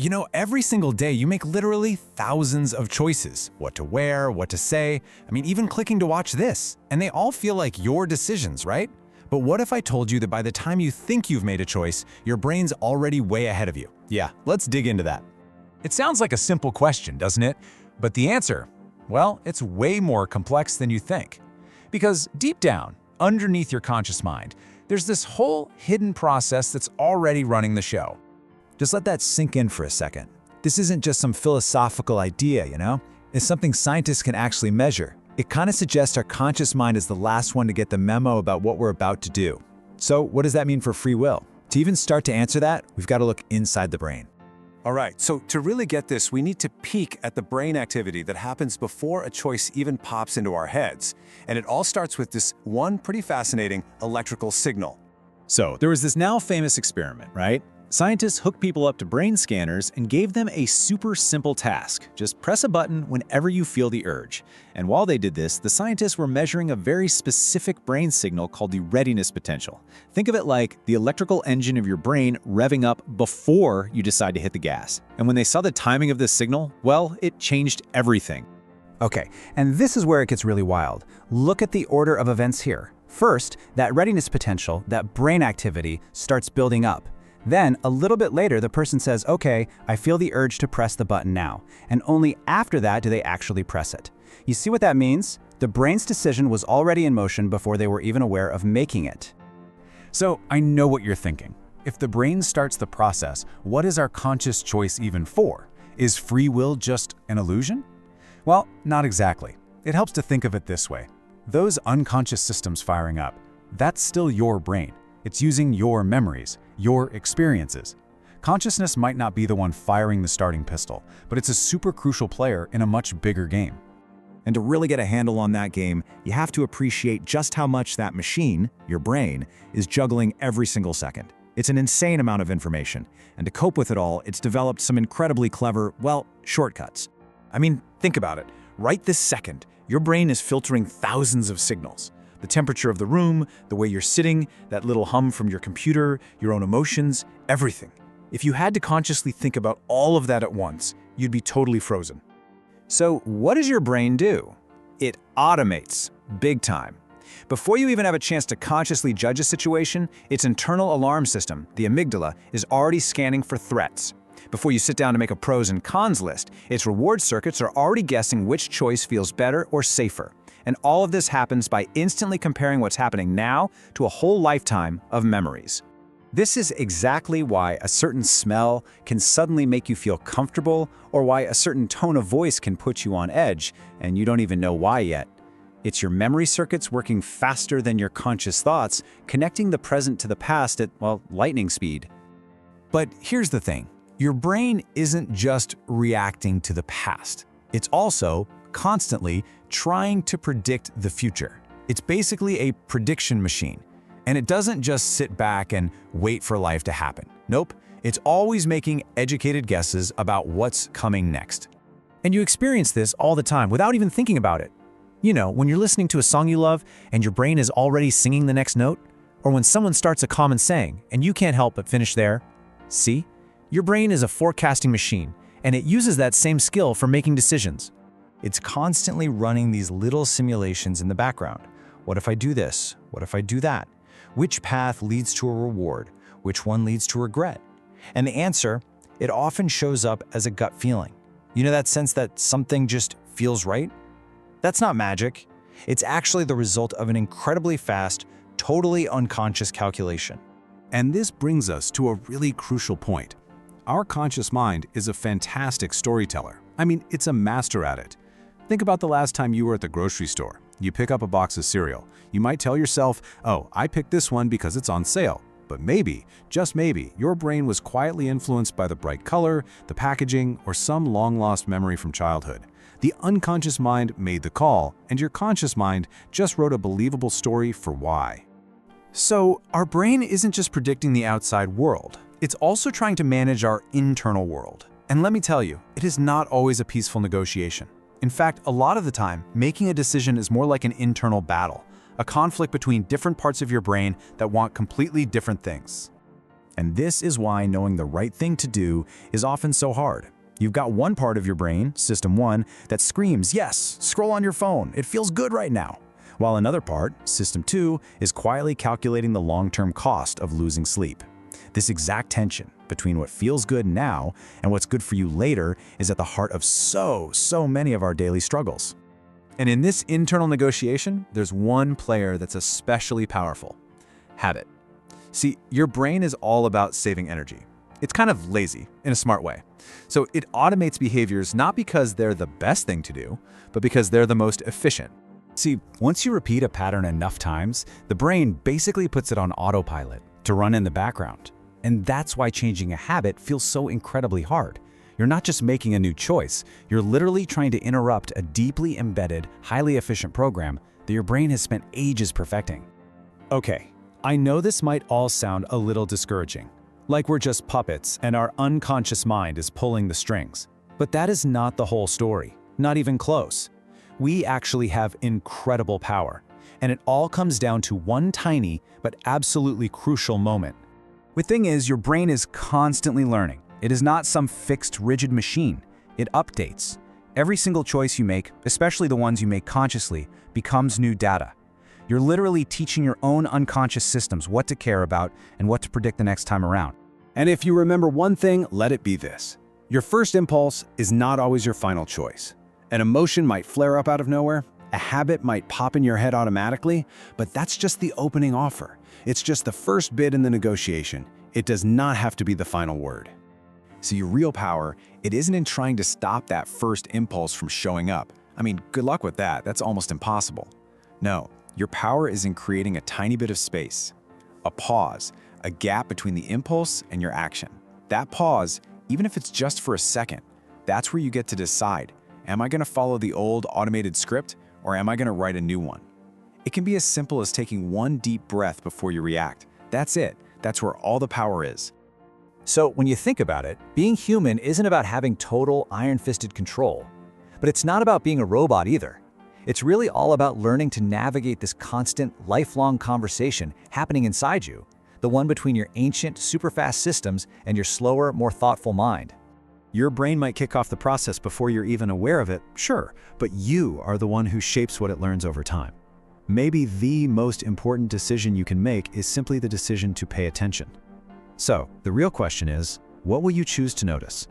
You know, every single day you make literally thousands of choices. What to wear, what to say, even clicking to watch this. And they all feel like your decisions, right? But what if I told you that by the time you think you've made a choice, your brain's already way ahead of you? Yeah, let's dig into that. It sounds like a simple question, doesn't it? But the answer, well, it's way more complex than you think. Because deep down, underneath your conscious mind, there's this whole hidden process that's already running the show. Just let that sink in for a second. This isn't just some philosophical idea, you know? It's something scientists can actually measure. It kind of suggests our conscious mind is the last one to get the memo about what we're about to do. So what does that mean for free will? To even start to answer that, we've got to look inside the brain. All right, so to really get this, we need to peek at the brain activity that happens before a choice even pops into our heads. And it all starts with this one pretty fascinating electrical signal. So there was this now famous experiment, right? Scientists hooked people up to brain scanners and gave them a super simple task. Just press a button whenever you feel the urge. And while they did this, the scientists were measuring a very specific brain signal called the readiness potential. Think of it like the electrical engine of your brain revving up before you decide to hit the gas. And when they saw the timing of this signal, well, it changed everything. Okay, and this is where it gets really wild. Look at the order of events here. First, that readiness potential, that brain activity, starts building up. Then, a little bit later, the person says, okay, I feel the urge to press the button now. And only after that do they actually press it. You see what that means? The brain's decision was already in motion before they were even aware of making it. So I know what you're thinking. If the brain starts the process, what is our conscious choice even for? Is free will just an illusion? Well, not exactly. It helps to think of it this way. Those unconscious systems firing up, that's still your brain. It's using your memories, your experiences. Consciousness might not be the one firing the starting pistol, but it's a super crucial player in a much bigger game. And to really get a handle on that game, you have to appreciate just how much that machine, your brain, is juggling every single second. It's an insane amount of information, and to cope with it all, it's developed some incredibly clever, well, shortcuts. Think about it. Right this second, your brain is filtering thousands of signals. The temperature of the room, the way you're sitting, that little hum from your computer, your own emotions, everything. If you had to consciously think about all of that at once, you'd be totally frozen. So what does your brain do? It automates, big time. Before you even have a chance to consciously judge a situation, its internal alarm system, the amygdala, is already scanning for threats. Before you sit down to make a pros and cons list, its reward circuits are already guessing which choice feels better or safer. And all of this happens by instantly comparing what's happening now to a whole lifetime of memories. This is exactly why a certain smell can suddenly make you feel comfortable, or why a certain tone of voice can put you on edge, and you don't even know why yet. It's your memory circuits working faster than your conscious thoughts, connecting the present to the past at, well, lightning speed. But here's the thing. Your brain isn't just reacting to the past. It's also constantly trying to predict the future. It's basically a prediction machine. And it doesn't just sit back and wait for life to happen. Nope, it's always making educated guesses about what's coming next. And you experience this all the time without even thinking about it. You know, when you're listening to a song you love and your brain is already singing the next note, or when someone starts a common saying and you can't help but finish there. See? Your brain is a forecasting machine, and it uses that same skill for making decisions. It's constantly running these little simulations in the background. What if I do this? What if I do that? Which path leads to a reward? Which one leads to regret? And the answer, it often shows up as a gut feeling. You know that sense that something just feels right? That's not magic. It's actually the result of an incredibly fast, totally unconscious calculation. And this brings us to a really crucial point. Our conscious mind is a fantastic storyteller. It's a master at it. Think about the last time you were at the grocery store. You pick up a box of cereal. You might tell yourself, oh, I picked this one because it's on sale. But maybe, just maybe, your brain was quietly influenced by the bright color, the packaging, or some long-lost memory from childhood. The unconscious mind made the call, and your conscious mind just wrote a believable story for why. So our brain isn't just predicting the outside world. It's also trying to manage our internal world. And let me tell you, it is not always a peaceful negotiation. In fact, a lot of the time, making a decision is more like an internal battle, a conflict between different parts of your brain that want completely different things. And this is why knowing the right thing to do is often so hard. You've got one part of your brain, System 1, that screams, yes, scroll on your phone, it feels good right now. While another part, System 2, is quietly calculating the long-term cost of losing sleep. This exact tension between what feels good now and what's good for you later is at the heart of so many of our daily struggles. And in this internal negotiation, there's one player that's especially powerful: habit. See, your brain is all about saving energy. It's kind of lazy in a smart way. So it automates behaviors not because they're the best thing to do, but because they're the most efficient. See, once you repeat a pattern enough times, the brain basically puts it on autopilot to run in the background. And that's why changing a habit feels so incredibly hard. You're not just making a new choice, you're literally trying to interrupt a deeply embedded, highly efficient program that your brain has spent ages perfecting. Okay, I know this might all sound a little discouraging, like we're just puppets and our unconscious mind is pulling the strings. But that is not the whole story, not even close. We actually have incredible power, and it all comes down to one tiny but absolutely crucial moment. The thing is, your brain is constantly learning. It is not some fixed, rigid machine. It updates. Every single choice you make, especially the ones you make consciously, becomes new data. You're literally teaching your own unconscious systems what to care about and what to predict the next time around. And if you remember one thing, let it be this: your first impulse is not always your final choice. An emotion might flare up out of nowhere, a habit might pop in your head automatically, but that's just the opening offer. It's just the first bid in the negotiation. It does not have to be the final word. So your real power, it isn't in trying to stop that first impulse from showing up. I mean, good luck with that. That's almost impossible. No, your power is in creating a tiny bit of space, a pause, a gap between the impulse and your action. That pause, even if it's just for a second, that's where you get to decide, am I going to follow the old automated script or am I going to write a new one? It can be as simple as taking one deep breath before you react. That's it. That's where all the power is. So when you think about it, being human isn't about having total iron-fisted control. But it's not about being a robot either. It's really all about learning to navigate this constant, lifelong conversation happening inside you, the one between your ancient, super-fast systems and your slower, more thoughtful mind. Your brain might kick off the process before you're even aware of it, sure, but you are the one who shapes what it learns over time. Maybe the most important decision you can make is simply the decision to pay attention. So, the real question is, what will you choose to notice?